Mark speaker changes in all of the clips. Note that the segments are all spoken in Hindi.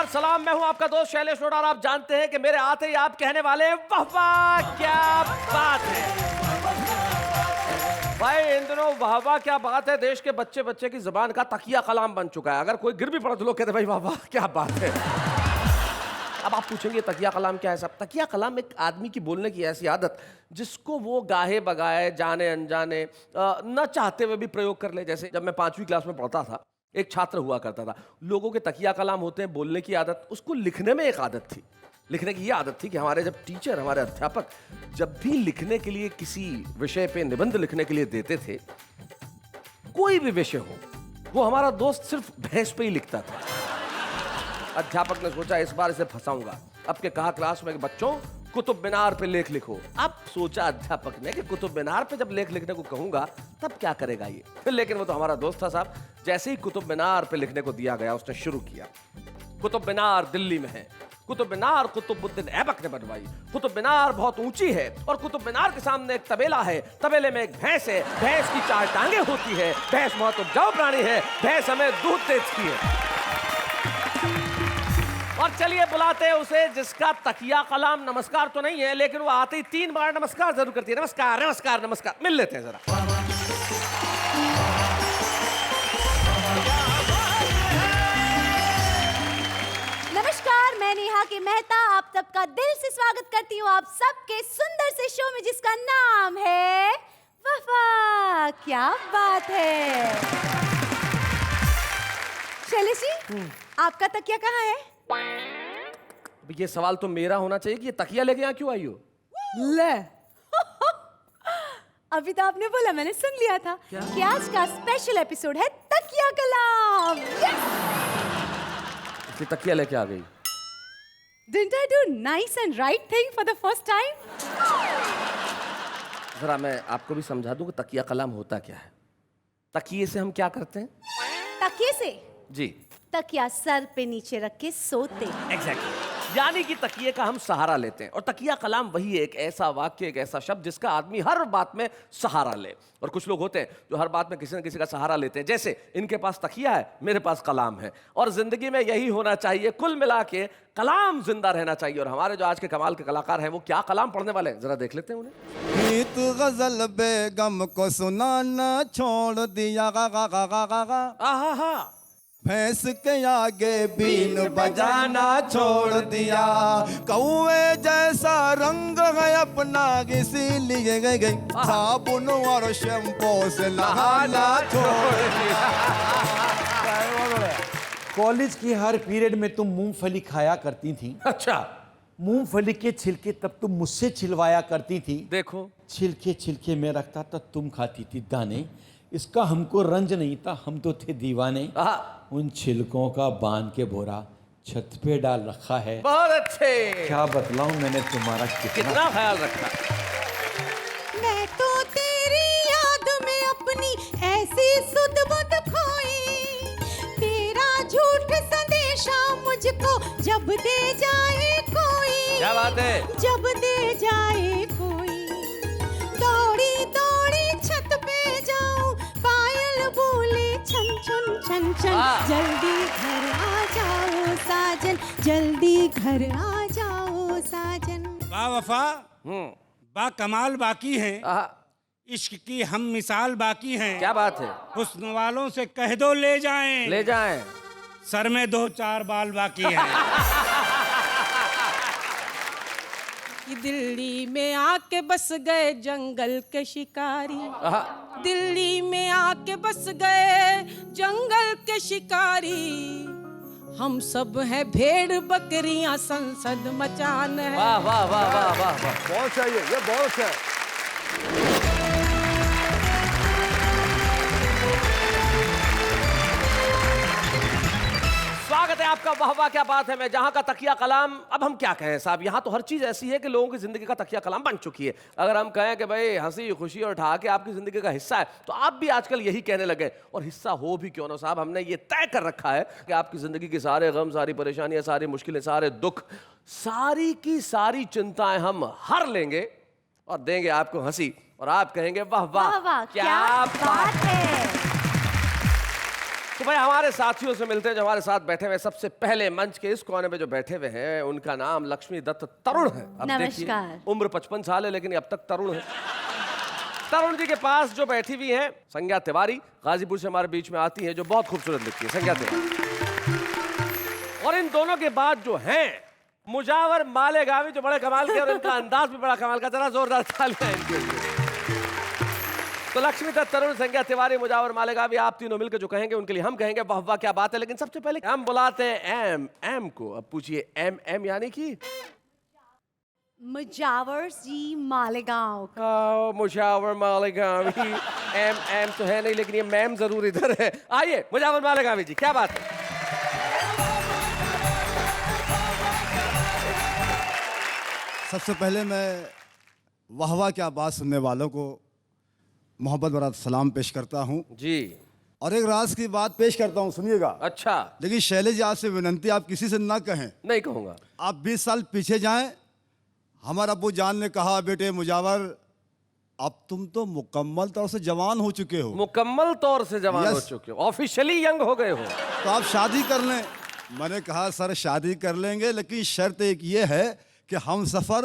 Speaker 1: सलाम, मैं हूं आपका दोस्त शैलेश रोड़ा और आप जानते हैं कि मेरे आते ही आप कहने वाले हैं वाह वाह क्या बात है। भाई इन दिनों वाह वाह क्या बात है देश के बच्चे बच्चे की जुबान का तकिया कलाम बन चुका है। अगर कोई गिर भी पड़ा तो लोग कहते भाई वाह वाह क्या बात है। अब आप पूछेंगे तकिया कलाम क्या है साहब? तकिया कलाम एक आदमी की बोलने की ऐसी आदत जिसको वो गाहे बगाए जाने अनजाने न चाहते हुए भी प्रयोग कर ले। जैसे जब मैं 5वीं क्लास में पढ़ता था, एक छात्र हुआ करता था, लोगों के तकिया कलाम होते हैं बोलने की आदत, उसको लिखने में एक आदत थी। लिखने की ये आदत थी कि हमारे जब टीचर, हमारे अध्यापक जब भी लिखने के लिए किसी विषय पे निबंध लिखने के लिए देते थे, कोई भी विषय हो, वो हमारा दोस्त सिर्फ भैंस पे ही लिखता था। अध्यापक ने सोचा इस बार इसे फंसाऊंगा। अब के कहा क्लास में कि बच्चों कुतुब मीनार पे लेख लिखो। अब सोचा अध्यापक ने कि कुतुब मीनार पे जब लेख लिखने को कहूंगा तब क्या करेगा ये। लेकिन वो तो हमारा दोस्त था साहब। जैसे ही कुतुब मीनार पे लिखने को दिया गया उसने शुरू किया। कुतुब मीनार दिल्ली में है, कुतुब मीनार कुतुबुद्दीन ऐबक ने बनवाई, कुतुब मीनार बहुत ऊंची है और कुतुब मीनार के सामने एक तबेला है, तबेले में एक भैंस है, भैंस की 4 टांगे होती है, भैंस बहुत उपजाऊ प्राणी है, भैंस हमें दूध देती है। और चलिए बुलाते हैं उसे जिसका तकिया कलाम नमस्कार तो नहीं है, लेकिन वो आते ही 3 बार नमस्कार जरूर करती है। नमस्कार नमस्कार नमस्कार। मिल लेते हैं जरा।
Speaker 2: नमस्कार, मैं नेहा के मेहता आप सबका दिल से स्वागत करती हूँ आप सबके सुंदर से शो में जिसका नाम है वाह वाह क्या बात है। शैलेश जी, आपका तकिया कहाँ है?
Speaker 1: ये सवाल तो मेरा होना चाहिए कि ये तकिया लेके यहाँ क्यों आई हो?
Speaker 2: ले अभी तो आपने बोला, मैंने सुन लिया था कि आज का स्पेशल एपिसोड है तकिया कलाम।
Speaker 1: ये तकिया लेके आ गई।
Speaker 2: Didn't I do nice and right thing for the first time?
Speaker 1: जरा मैं आपको भी समझा दूं कि तकिया कलाम होता क्या है। तकिए से हम क्या करते हैं?
Speaker 2: तकिए से
Speaker 1: जी,
Speaker 2: तकिया सर पे नीचे रख के सोते।
Speaker 1: एग्जैक्टली। यानी कि तकिए का हम सहारा लेते हैं। और तकिया कलाम वही है, एक ऐसा वाक्य, एक ऐसा शब्द जिसका आदमी हर बात में सहारा ले। और कुछ लोग होते हैं जो हर बात में किसी न किसी का सहारा लेते हैं। जैसे इनके पास तकिया है, मेरे पास कलाम है। और जिंदगी में यही होना चाहिए, कुल मिला के कलाम जिंदा रहना चाहिए। और हमारे जो आज के कमाल के कलाकार हैं वो क्या कलाम पढ़ने वाले हैं, जरा देख लेते हैं उन्हें।
Speaker 3: गीत गजल बेगम को सुनाना छोड़ दिया गा गा गा गा गा गा।
Speaker 1: आहा,
Speaker 3: भैंस के आगे बीन बजाना छोड़ दिया। कौवे जैसा रंग है अपना इसीलिए गई साबुन और शैम्पू से नहाना छोड़ दिया।
Speaker 4: कॉलेज की हर पीरियड में तुम मूंगफली खाया करती थी।
Speaker 1: अच्छा,
Speaker 4: मूंगफली के छिलके तब तुम मुझसे छिलवाया करती थी।
Speaker 1: देखो
Speaker 4: छिलके छिलके में रखता था, तुम खाती थी दाने। इसका हमको रंज नहीं था, हम तो थे दीवाने। उन छिलकों का बांध के बोरा छत पे डाल रखा है।
Speaker 1: बहुत अच्छे।
Speaker 4: क्या बतलाऊं मैंने तुम्हारा
Speaker 1: कितना ख्याल रखा।
Speaker 2: मैं तो तेरी याद में अपनी ऐसी सुध बुध खोई, तेरा झूठ संदेशा मुझको जब दे जाए कोई।
Speaker 1: क्या बात है?
Speaker 2: जब दे जाए कोई, दौड़ी दौड़ी छत पे जाऊं, पायल बोले छन छन छन छन, जल्दी घर आ जाओ साजन, जल्दी घर आ जाओ साजन।
Speaker 5: बा वफा बा कमाल बाकी हैं,
Speaker 1: आहा,
Speaker 5: इश्क की हम मिसाल बाकी हैं।
Speaker 1: क्या बात है?
Speaker 5: हुस्न वालों से कह दो ले जाएं,
Speaker 1: ले जाएं।
Speaker 5: सर में 2-4 बाल बाकी हैं।
Speaker 6: कि दिल्ली में आके बस गए जंगल के शिकारी, दिल्ली में आके बस गए जंगल के शिकारी। हम सब हैं भेड़ बकरियां, संसद मचान है।
Speaker 1: वाह वाह वाह वाह वाह वाह, बहुत चाहिए, ये बहुत है। स्वागत है आपका वाह वाह क्या बात है मैं जहां का तकिया कलाम। अब हम क्या कहें साहब, यहाँ तो हर चीज ऐसी है कि लोगों की जिंदगी का तकिया कलाम बन चुकी है। अगर हम कहें कि भाई हंसी खुशी और ठहाके आपकी जिंदगी का हिस्सा है, तो आप भी आजकल यही कहने लगे। और हिस्सा हो भी क्यों ना साहब, हमने ये तय कर रखा है कि आपकी जिंदगी के सारे गम, सारी परेशानियां, सारी मुश्किलें, सारे दुख, सारी की सारी चिंताएं हम हर लेंगे और देंगे आपको हंसी। और आप कहेंगे वाह वाह
Speaker 2: क्या बात है।
Speaker 1: तो भाई हमारे साथियों से मिलते हैं जो हमारे साथ बैठे हुए सबसे पहले मंच के इस कोने में जो बैठे हुए हैं उनका नाम लक्ष्मी दत्त तरुण है। अब देखिए,
Speaker 2: नमस्कार।
Speaker 1: उम्र 55 साल है लेकिन अब तक तरुण है। तरुण जी के पास जो बैठी हुई हैं संज्ञा तिवारी, गाजीपुर से हमारे बीच में आती हैं, जो बहुत खूबसूरत दिखती है, संज्ञा तिवारी। और इन दोनों के बाद जो हैं मुजावर मालेगावी, जो बड़े कमाल के और इनका अंदाज भी बड़ा कमाल का, जरा जोरदार तालियां इनके लिए। तो लक्ष्मी दत्त तरुण, संज्ञा तिवारी, मुजावर मालेगावी, आप तीनों मिलकर जो कहेंगे उनके लिए हम कहेंगे वाह वाह क्या बात है। लेकिन सबसे पहले हम बुलाते हैं एम को। अब पूछिए एम यानी कि
Speaker 2: मुजावर जी मालेगांव।
Speaker 1: मुजावर मालेगावी। एम तो है नहीं लेकिन ये मैम जरूर इधर है। आइए मुजावर मालेगावी जी, क्या बात है।
Speaker 3: सबसे पहले मैं वाह वाह क्या बात सुनने वालों को मोहब्बत भरा सलाम पेश करता हूँ
Speaker 1: जी।
Speaker 3: और एक राज की बात पेश करता हूँ, सुनिएगा।
Speaker 1: अच्छा।
Speaker 3: लेकिन शैलेश जी, आपसे विनंती, आप किसी से ना कहें।
Speaker 1: नहीं कहूंगा।
Speaker 3: आप 20 साल पीछे जाएं। हमारा अब्बू जान ने कहा, बेटे मुजावर, अब तुम तो मुकम्मल तौर से जवान हो चुके हो।
Speaker 1: मुकम्मल तौर से जवान हो
Speaker 3: Yes.
Speaker 1: चुके हो, ऑफिशियली यंग हो गए हो,
Speaker 3: तो आप शादी कर लें। मैंने कहा, सर शादी कर लेंगे लेकिन शर्त एक ये है कि हम सफर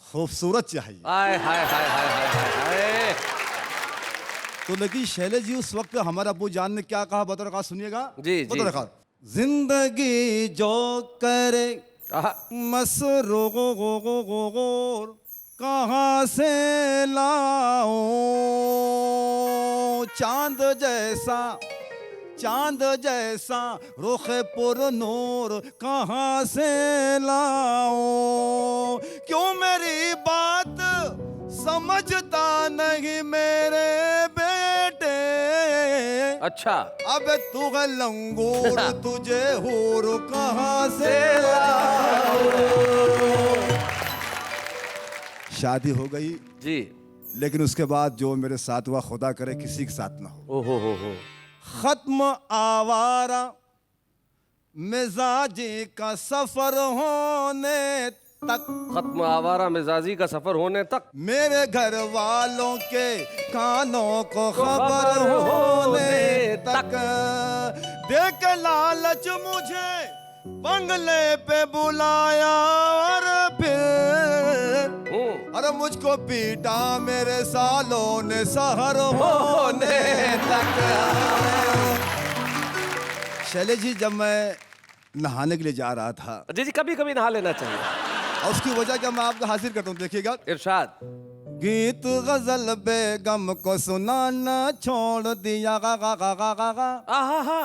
Speaker 3: खूबसूरत चाहिए।
Speaker 1: हाय हाय हाय हाय हाय हाय।
Speaker 3: तो लेकिन शैलेश जी, उस वक्त हमारे अब्बू जान ने क्या कहा, बता रखा, सुनिएगा।
Speaker 1: जी, जी।
Speaker 3: बता रखा, जिंदगी जो करे मसरूर कहाँ से लाऊं, चांद जैसा रुख पुर नूर कहाँ से लाऊं, क्यों मेरी बात समझता नहीं मेरे बेटे।
Speaker 1: अच्छा।
Speaker 3: अब तू है लंगूर, तुझे हूर कहाँ से लाऊं। शादी हो गई
Speaker 1: जी।
Speaker 3: लेकिन उसके बाद जो मेरे साथ हुआ, खुदा करे किसी के साथ ना हो।
Speaker 1: ओहो हो।
Speaker 3: खत्म आवारा मिजाजी का सफर होने तक,
Speaker 1: खत्म आवारा मिजाजी का सफर होने तक,
Speaker 3: मेरे घर वालों के कानों को खबर होने तक, देख लालच मुझे बंगले पे बुलाया और फिर अरे मुझको पीटा मेरे सालों ने सहर होने तक। शैलेश जी, जब मैं नहाने के लिए जा रहा था,
Speaker 1: जी कभी कभी नहा लेना चाहिए,
Speaker 3: और उसकी वजह क्या मैं आपको हाजिर करता हूँ, देखिएगा।
Speaker 1: इरशाद।
Speaker 3: गीत गजल बेगम को सुनाना छोड़ दिया, गा गा गा गा गा गा।
Speaker 1: आहा।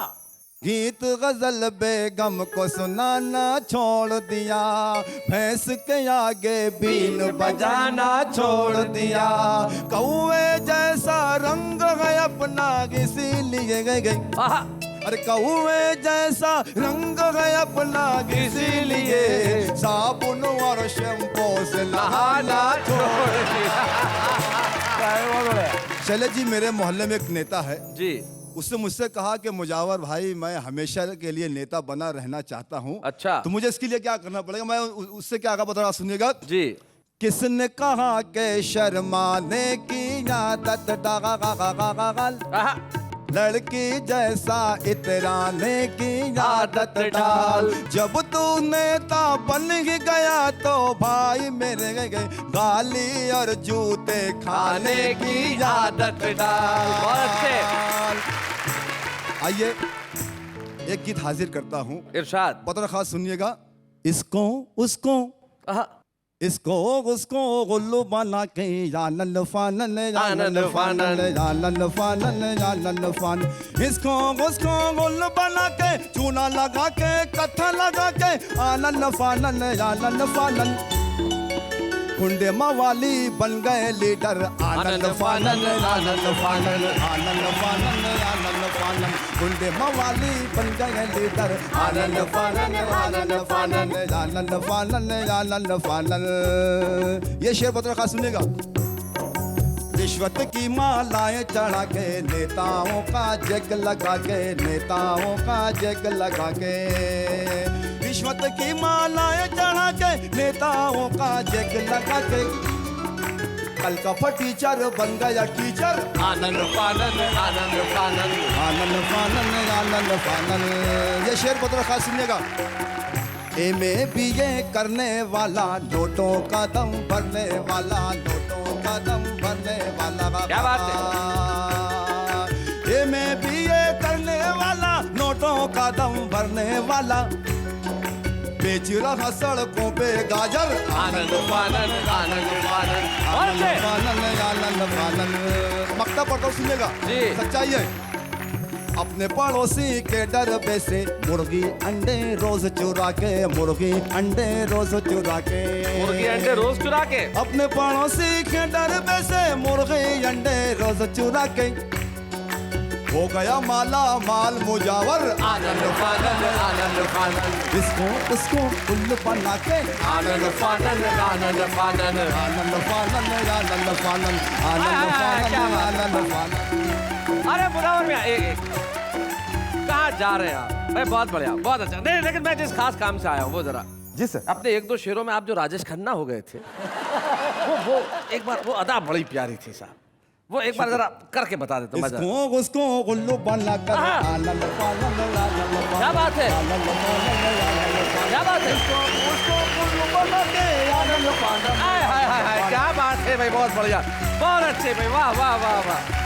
Speaker 3: गीत गजल बेगम को सुनाना छोड़ दिया, भैंस के आगे बीन बजाना छोड़ दिया, कौवे जैसा रंग है अपना इसीलिए गई। अरे कौवे जैसा रंग है अपना इसीलिए साबुन और शैम्पू से नहाना छोड़ दिया। शैलेश जी, मेरे मोहल्ले में एक नेता है
Speaker 1: जी।
Speaker 3: उसने मुझसे कहा कि मुजावर भाई, मैं हमेशा के लिए नेता बना रहना चाहता हूँ।
Speaker 1: अच्छा।
Speaker 3: तो मुझे इसके लिए क्या करना पड़ेगा? मैं उससे क्या कहा बता रहा, सुनिएगा
Speaker 1: जी।
Speaker 3: किसने कहा के शर्माने की आदत डाल, लड़की जैसा इतराने की आदत डाल, जब तू नेता बन ही गया तो भाई मेरे गए गाली और जूते खाने की आदत डाल।
Speaker 1: बहुत अच्छे।
Speaker 3: आइए एक गीत हाजिर करता हूँ,
Speaker 1: इरशाद।
Speaker 3: पता रखा, सुनिएगा। इसको उसको इसको उसको गुल्लू बना के जानन फानन जानन फानन जानन फानन जानन फान, इसको उसको गुल्लू बना के चूना लगा के कत्था लगा के आनन फानन जानन फानन, गुंडे मवाली बन गए लीडर आनंद फानन आनंद फानन आनंद फानन आनंद फानन, गुंडे मवाली बन गए लीडर आनंद फानन आनंद फानन आनंद फानन आनंद फानन। ये शेर बता रखा, सुनिएगा। रिश्वत की मालाएं चढ़ा के नेताओं का जग लगा के, नेताओं का जग लगा के, रिश्वत की मालाएं चढ़ा के नेताओं का जग लगा के, कल का टीचर बन गया टीचर।
Speaker 1: आनंद फानन आनंद फानन
Speaker 3: आनंद फानन आनंद फानन। ये शेर बहुत खास सुनिएगा। एमे बीए करने वाला, नोटों का दम भरने वाला, नोटों का दम भरने वाला।
Speaker 1: क्या बात
Speaker 3: है। एमे बीए करने वाला, नोटों का दम भरने वाला, बेच रहा सड़कों पे गाजर।
Speaker 1: आनंद फानन आनंद फानन।
Speaker 3: आनंद फानन आनंद फानन। मक्ता पढ़ता हूँ, सुनिएगा।
Speaker 1: जी।
Speaker 3: सच्चाई है। अपने पड़ोसी के डर पे से मुर्गी अंडे रोज चुरा के, मुर्गी अंडे रोज चुरा के,
Speaker 1: मुर्गी अंडे रोज चुरा के।
Speaker 3: अपने पड़ोसी के डर पे से मुर्गी अंडे रोज चुरा के, हो गया माला माल मुजावर।
Speaker 1: आनंद फानन आनंद फानन।
Speaker 3: इसको उसको उल्लू बना के।
Speaker 1: आनंद फानन आनंद फानन।
Speaker 3: आनंद फानन आनंद फानन आनंद फानन आनंद फानन।
Speaker 1: अरे मुनावर भैया, एक कहाँ जा रहे हैं आप? भाई बहुत बढ़िया, बहुत अच्छा। नहीं, लेकिन मैं जिस खास काम से आया हूँ वो जरा
Speaker 3: जी सर।
Speaker 1: अपने एक दो शेरों में आप जो राजेश खन्ना हो गए थे, वो एक बार वो अदा बड़ी प्यारी थी साहब, वो एक बार जरा करके बता देता हूँ।
Speaker 3: इसको उसको उल्लू बना कर। आनंद फानन आनंद फानन।
Speaker 1: क्या बात है, क्या बात है,
Speaker 3: उसको उल्लू बना के आनंद फानन।
Speaker 1: हाय हाय हाय हाय, क्या बात है भाई, बहुत बढ़िया, बहुत अच्छे भाई, वाह वाह वाह वाह।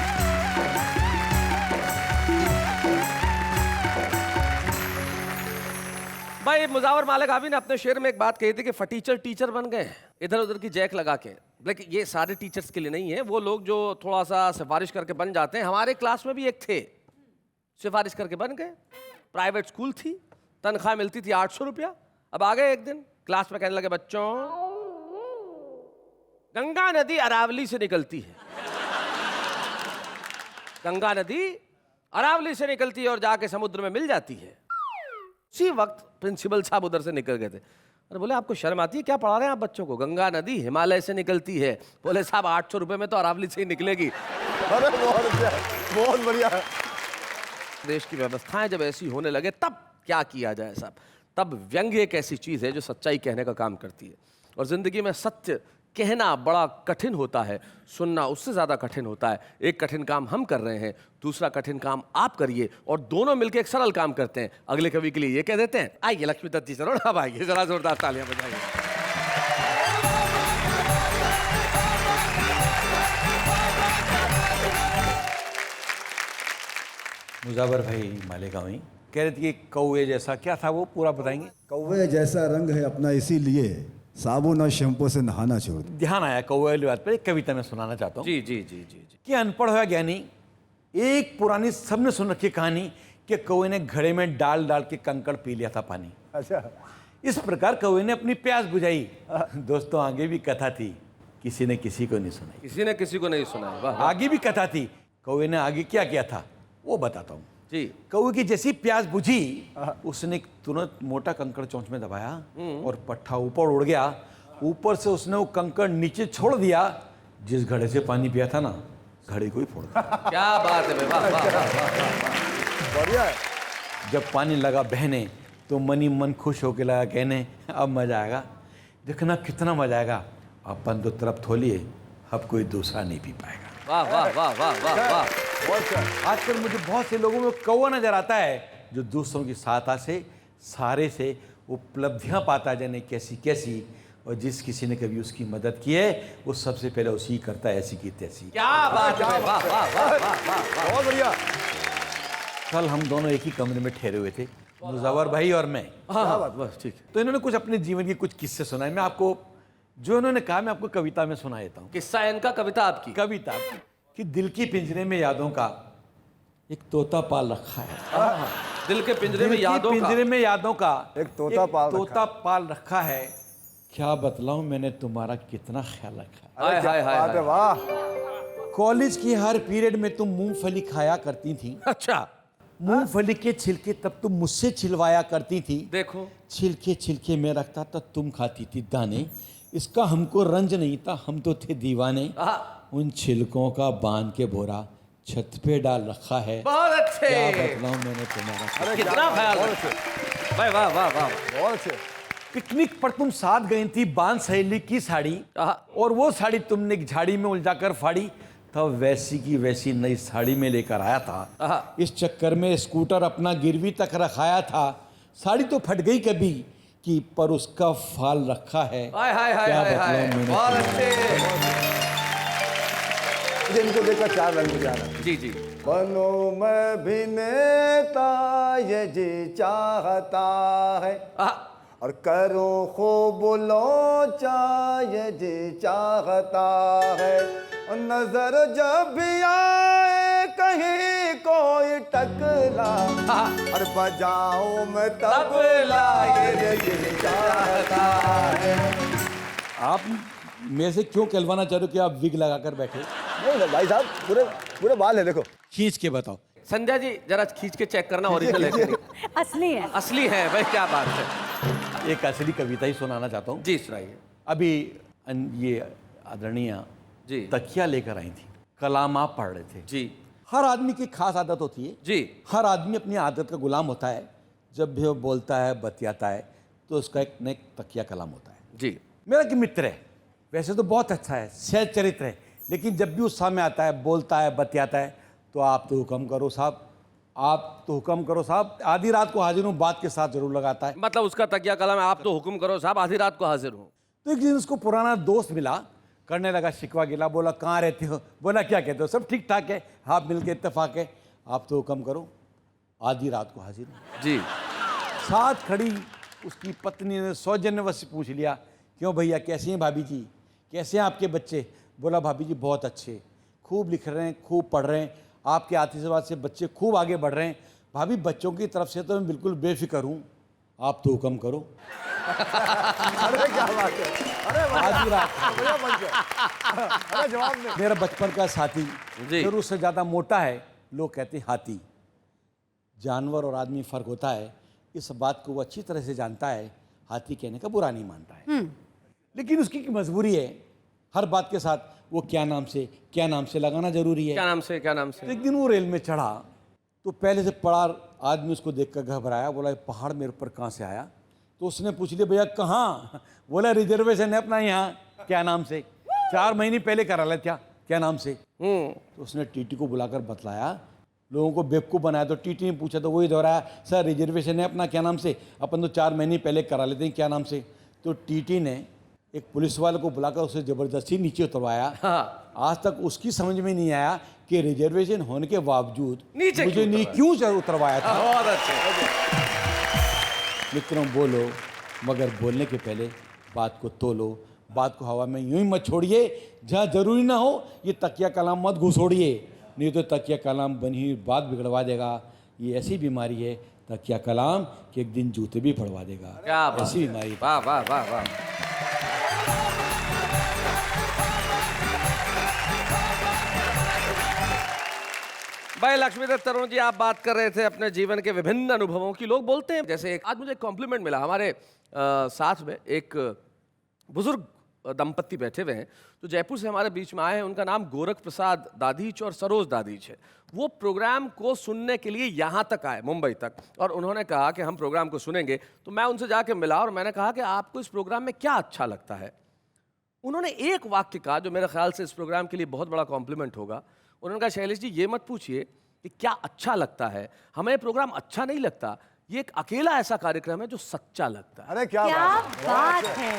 Speaker 1: भाई मुजावर मालिक आबी ने अपने शेर में एक बात कही थी कि फटीचर टीचर बन गए इधर उधर की जैक लगा के। लेकिन ये सारे टीचर्स के लिए नहीं है, वो लोग जो थोड़ा सा सिफारिश करके बन जाते हैं। हमारे क्लास में भी एक थे, सिफारिश करके बन गए। प्राइवेट स्कूल थी, तनख्वाह मिलती थी 800 रुपया। अब आ गए एक दिन क्लास में, कहने लगे बच्चों, गंगा नदी अरावली से निकलती है, गंगा नदी अरावली से निकलती है और जाके समुद्र में मिल जाती है। उसी वक्त प्रिंसिपल साहब उधर से निकल गए थे। अरे बोले आपको शर्म आती है क्या, पढ़ा रहे हैं आप बच्चों को? गंगा नदी हिमालय से निकलती है। बोले साहब 800 रुपए में तो अरावली से ही निकलेगी।
Speaker 3: अरे बहुत अच्छा, बहुत बढ़िया।
Speaker 1: देश की व्यवस्थाएं जब ऐसी होने लगे तब क्या किया जाए साहब? तब व्यंग्य एक ऐसी चीज है जो सच्चाई कहने का काम करती है। और जिंदगी में सत्य कहना बड़ा कठिन होता है, सुनना उससे ज़्यादा कठिन होता है। एक कठिन काम हम कर रहे हैं, दूसरा कठिन काम आप करिए, और दोनों मिलकर एक सरल काम करते हैं। अगले कवि के लिए ये कह देते हैं, आइए लक्ष्मी दत्त जी जरूर, अब आइए, जरा जोरदार तालियां बजाइए।
Speaker 4: मुजावर भाई मालेगांवी कह रहे थे कि कौवे जैसा, क्या था वो पूरा बताएंगे?
Speaker 3: कौवे जैसा रंग है अपना, इसीलिए साबुन और शैम्पू से नहाना छोड़ दो।
Speaker 4: ध्यान आया कौवे वाली बात पर, एक कविता में सुनाना चाहता हूँ।
Speaker 1: जी जी जी जी जी।
Speaker 4: कि अनपढ़ हुआ ज्ञानी, एक पुरानी सबने सुन रखी कहानी कि कौवे ने घड़े में डाल डाल के कंकड़ पी लिया था पानी।
Speaker 3: अच्छा।
Speaker 4: इस प्रकार कौवे ने अपनी प्यास बुझाई। दोस्तों आगे भी कथा थी, किसी ने किसी को नहीं सुनाई।
Speaker 1: किसी ने किसी को नहीं सुनाया, वाह।
Speaker 4: आगे भी कथा थी, कौवे ने आगे क्या किया था वो बताता हूँ।
Speaker 1: जी।
Speaker 4: कौवे की जैसी प्यास बुझी, उसने तुरंत मोटा कंकड़ चोंच में दबाया और पट्ठा ऊपर उड़ गया। ऊपर से उसने वो कंकड़ नीचे छोड़ दिया। जिस घड़े से पानी पिया था ना, घड़े को ही फोड़ दिया।
Speaker 1: क्या बात है भाई, वाह वाह वाह।
Speaker 3: बढ़िया है।
Speaker 4: जब पानी लगा बहने तो मनी मन खुश होके लगा कहने, अब मजा आएगा, देखना कितना मजा आएगा। अपन तो तरफ थोलिए, अब कोई दूसरा नहीं पी पाएगा।
Speaker 1: वाह वाह वाह वाह वाह वाह।
Speaker 4: आजकल मुझे बहुत से लोगों में कौवा नजर आता है जो दूसरों की सहायता से, सारे से उपलब्धियां पाता है, जाने कैसी कैसी, और जिस किसी ने कभी उसकी मदद की है वो सबसे पहले उसी करता है ऐसी की तैसी।
Speaker 1: क्या बात है, वाह वाह वाह वाह।
Speaker 3: बहुत बढ़िया।
Speaker 4: कल हम दोनों एक ही कमरे में ठहरे हुए थे, मुजव्वर भाई और मैं।
Speaker 1: हाँ बस ठीक है।
Speaker 4: तो इन्होंने कुछ अपने जीवन के कुछ किस्से सुनाए। मैं आपको जो इन्होंने कहा मैं आपको कविता में सुना देता हूँ।
Speaker 1: किस्सा इनका, कविता आपकी?
Speaker 4: कविता कि दिल की पिंजरे में यादों का एक तोता पाल रखा है।
Speaker 1: दिल के पिंजरे में यादों का,
Speaker 4: पिंजरे में यादों का
Speaker 3: एक तोता
Speaker 4: पाल रखा है। क्या बतलाऊं मैंने तुम्हारा कितना ख्याल रखा है।
Speaker 1: हाय हाय हाय हाय।
Speaker 3: वाह।
Speaker 4: कॉलेज की हर पीरियड में तुम मूंगफली खाया करती थी।
Speaker 1: अच्छा,
Speaker 4: मूंगफली के छिलके तब तुम मुझसे छिलवाया करती थी।
Speaker 1: देखो
Speaker 4: छिलके छिलके में रखता था, तुम खाती थी दाने। इसका हमको रंज नहीं था, हम तो थे दीवाने। उन छिलकों का बांध के बोरा छत पे डाल रखा है।
Speaker 1: बहुत अच्छे।
Speaker 4: क्या बतलाऊं मैंने तुम्हारा।
Speaker 1: कितना ख्याल रखा। भाई वाह वाह वाह।
Speaker 3: बहुत अच्छे।
Speaker 4: पिकनिक पर तुम साथ गई थी बांध सहेली की साड़ी, और वो साड़ी तुमने एक झाड़ी में उलझाकर फाड़ी, तब वैसी की वैसी नई साड़ी में लेकर आया था। इस चक्कर में स्कूटर अपना गिरवी तक रखाया था। साड़ी तो फट गई कभी कि पर उसका फाल रखा है। क्या बतलाऊं मैंने
Speaker 1: बहुत
Speaker 4: तुम्हें।
Speaker 1: अच्छे।
Speaker 3: मुझे इनको देखकर 4 रंग मुझे आ रहा है।
Speaker 1: जी जी।
Speaker 3: बनूं मैं भी नेता ये जी चाहता है, और करूं खूब लोचा ये जी चाहता है, और नजर जब भी आए कहीं कोई टकला, और बजाऊं मैं तबला ये जी चाहता है।
Speaker 4: आप मेरे से क्यों कहलवाना चाह रहे हो कि आप विग लगाकर बैठे?
Speaker 3: नहीं भाई साहब, पूरे पूरे बाल है, देखो
Speaker 4: खींच के बताओ।
Speaker 1: संध्या जी जरा खींच के चेक करना ओरिजिनल है कि नहीं।
Speaker 2: असली है।
Speaker 1: असली है भाई, क्या बात है।
Speaker 4: एक असली कविता ही सुनाना चाहता हूँ।
Speaker 1: जी सुनाइए।
Speaker 4: अभी ये आदरणीय
Speaker 1: जी
Speaker 4: तकिया लेकर आई थी, कलाम आप पढ़ रहे थे।
Speaker 1: जी
Speaker 4: हर आदमी की खास आदत होती है
Speaker 1: जी।
Speaker 4: हर आदमी अपनी आदत का गुलाम होता है। जब भी वो बोलता है बतियाता है तो उसका एक न एक तकिया कलाम होता है।
Speaker 1: जी।
Speaker 4: मेरा एक मित्र है, वैसे तो बहुत अच्छा है, सहज चरित्र है, लेकिन जब भी उस सामने आता है, बोलता है, बतियाता है, तो आप तो हुक्म करो साहब, आप तो हुक्म करो साहब, आधी रात को हाजिर हूँ बात के साथ जरूर लगाता है।
Speaker 1: मतलब उसका तकिया कलम है, आप तो हुक्म करो साहब, आधी रात को हाजिर हूँ।
Speaker 4: तो एक दिन उसको पुराना दोस्त मिला, करने लगा शिकवा गिला, बोला कहाँ रहते हो? बोला क्या कहते हो, सब ठीक ठाक है, आप मिल के इत्तेफाक है, आप तो हुक्म करो, आधी रात को हाजिर हूँ।
Speaker 1: जी।
Speaker 4: साथ खड़ी उसकी पत्नी ने सौजन्यवश से पूछ लिया, क्यों भैया कैसे हैं भाभी जी, कैसे हैं आपके बच्चे? बोला भाभी जी बहुत अच्छे, खूब लिख रहे हैं, खूब पढ़ रहे हैं, आपके आशीर्वाद से बच्चे खूब आगे बढ़ रहे हैं। भाभी बच्चों की तरफ से तो मैं बिल्कुल बेफिक्र हूँ, आप तो हुक्म करो।
Speaker 3: अरे क्या बात है, अरे
Speaker 4: आधी रात
Speaker 3: बढ़िया बन गया। अरे जवाब नहीं।
Speaker 4: मेरा बचपन का साथी,
Speaker 1: जी।
Speaker 4: फिर उससे ज़्यादा मोटा है, लोग कहते हैं हाथी। जानवर और आदमी फ़र्क होता है, इस बात को वो अच्छी तरह से जानता है, हाथी कहने का बुरा नहीं मानता है। लेकिन उसकी एक मजबूरी है, हर बात के साथ वो क्या नाम से लगाना जरूरी है।
Speaker 1: क्या नाम से, क्या नाम
Speaker 4: तो
Speaker 1: से?
Speaker 4: एक दिन वो रेल में चढ़ा तो पहले से पड़ा आदमी उसको देखकर घबराया, बोला ये पहाड़ मेरे ऊपर कहाँ से आया? तो उसने पूछ लिया भैया कहाँ? बोला रिजर्वेशन है अपना यहाँ। क्या नाम से? 4 महीने पहले करा लिया था। क्या नाम से? तो उसने टीटी को बुलाकर बतलाया, लोगों को बेवकूफ़ बनाया। तो टीटी ने पूछा तो वही दोहराया, सर रिजर्वेशन है अपना, क्या नाम से? अपन तो 4 महीने पहले करा लेते हैं, क्या नाम से? तो टीटी ने एक पुलिस वाले को बुलाकर उसे जबरदस्ती नीचे उतरवाया। आज तक उसकी समझ में नहीं आया कि रिजर्वेशन होने के बावजूद
Speaker 1: नीचे
Speaker 4: मुझे क्यों उतरवाया था।
Speaker 1: बहुत अच्छे।
Speaker 4: मित्रों बोलो, मगर बोलने के पहले बात को तोलो, बात को हवा में यूं ही मत छोड़िए, जहाँ जरूरी ना हो ये तकिया कलाम मत घुसोड़िए, नहीं तो तकिया कलाम बनी हुई बात बिगड़वा देगा। ये ऐसी बीमारी है तकिया कलाम कि एक दिन जूते भी पड़वा देगा।
Speaker 1: क्या बात
Speaker 4: ऐसी
Speaker 1: है।
Speaker 4: बीमारी।
Speaker 1: वाह वाह वाह वाह। भाई लक्ष्मीदत्त तरुण जी, आप बात कर रहे थे अपने जीवन के विभिन्न अनुभवों की। लोग बोलते हैं, जैसे आज मुझे कॉम्प्लीमेंट मिला, हमारे साथ में एक बुजुर्ग दंपत्ति बैठे हुए हैं जो जयपुर से हमारे बीच में आए हैं। उनका नाम गोरख प्रसाद दादीच और सरोज दादीच है। वो प्रोग्राम को सुनने के लिए यहाँ तक आए, मुंबई तक, और उन्होंने कहा कि हम प्रोग्राम को सुनेंगे। तो मैं उनसे जाके मिला और मैंने कहा कि आपको इस प्रोग्राम में क्या अच्छा लगता है। उन्होंने एक वाक्य कहा जो मेरे ख्याल से इस प्रोग्राम के लिए बहुत बड़ा कॉम्प्लीमेंट होगा। उन्होंने कहा शैलेश जी ये मत पूछिए कि क्या अच्छा लगता है, हमें ये प्रोग्राम अच्छा नहीं लगता, ये एक अकेला ऐसा कार्यक्रम है जो सच्चा लगता है।
Speaker 3: अरे क्या
Speaker 2: बात है।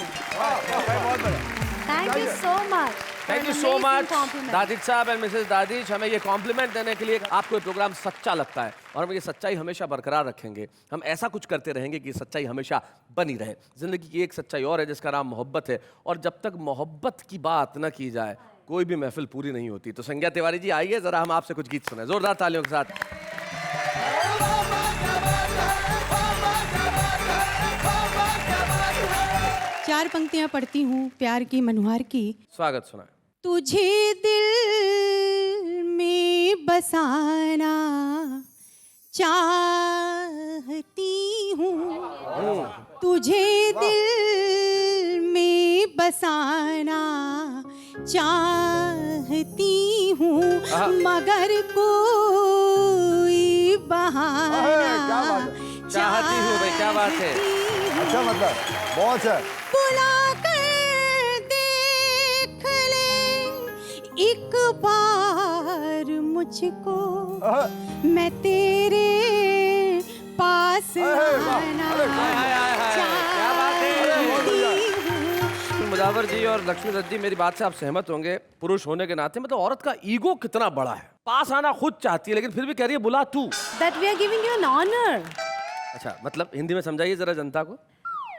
Speaker 2: Thank you so much.
Speaker 1: Thank you so much दादिज साहब एंड मिसेस दादिज, हमें ये कॉम्प्लीमेंट देने के लिए। आपको ये प्रोग्राम सच्चा लगता है और हम ये सच्चाई हमेशा बरकरार रखेंगे। हम ऐसा कुछ करते रहेंगे कि सच्चाई हमेशा बनी रहे। जिंदगी की एक सच्चाई और है जिसका नाम मोहब्बत है, और जब तक मोहब्बत की बात न की जाए कोई भी महफिल पूरी नहीं होती। तो संज्ञा तिवारी जी आइए, जरा हम आपसे कुछ गीत सुने जोरदार तालियों के साथ।
Speaker 2: 4 पंक्तियां पढ़ती हूँ प्यार की मनुहार की।
Speaker 1: स्वागत सुना।
Speaker 2: तुझे दिल में बसाना चाहती हूँ, तुझे दिल में बसाना चाहती हूँ, मगर कोई बहाना
Speaker 1: चाहती हूँ भाई, क्या बात है।
Speaker 3: अच्छा मतलब बहुत है।
Speaker 2: बुला कर देख ले एक बार मुझको, मैं तेरे पास आना चाहती हूँ।
Speaker 1: मुजावर जी और लक्ष्मी दत्त जी, मेरी बात से आप सहमत होंगे, पुरुष होने के नाते मतलब औरत का ईगो कितना बड़ा है। पास आना खुद चाहती है लेकिन फिर भी कह रही है बुला तू।
Speaker 2: That we are giving you an honor.
Speaker 1: अच्छा, मतलब हिंदी में समझाइए जरा जनता को।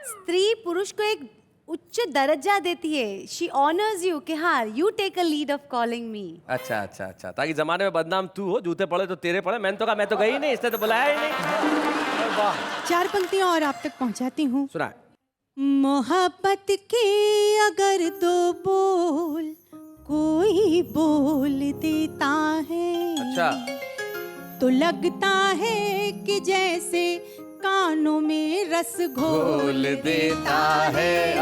Speaker 2: स्त्री पुरुष को एक उच्च दर्जा देती है। शी ऑनर्स यू कि हाँ you take a lead of calling me.
Speaker 1: अच्छा अच्छा अच्छा, ताकि जमाने में बदनाम तू हो, जूते पड़े तो तेरे पड़े। मैंने तो कहा मैं तो गई नहीं, इसने तो बुलाया ही नहीं। वाह,
Speaker 2: 4 पंक्तियां और आप तक पहुंचाती हूँ।
Speaker 1: सुना।
Speaker 2: मोहब्बत के अगर 2 बोल कोई बोल देता है,
Speaker 1: अच्छा,
Speaker 2: तो लगता है कि जैसे कानों में रस घोल देता है।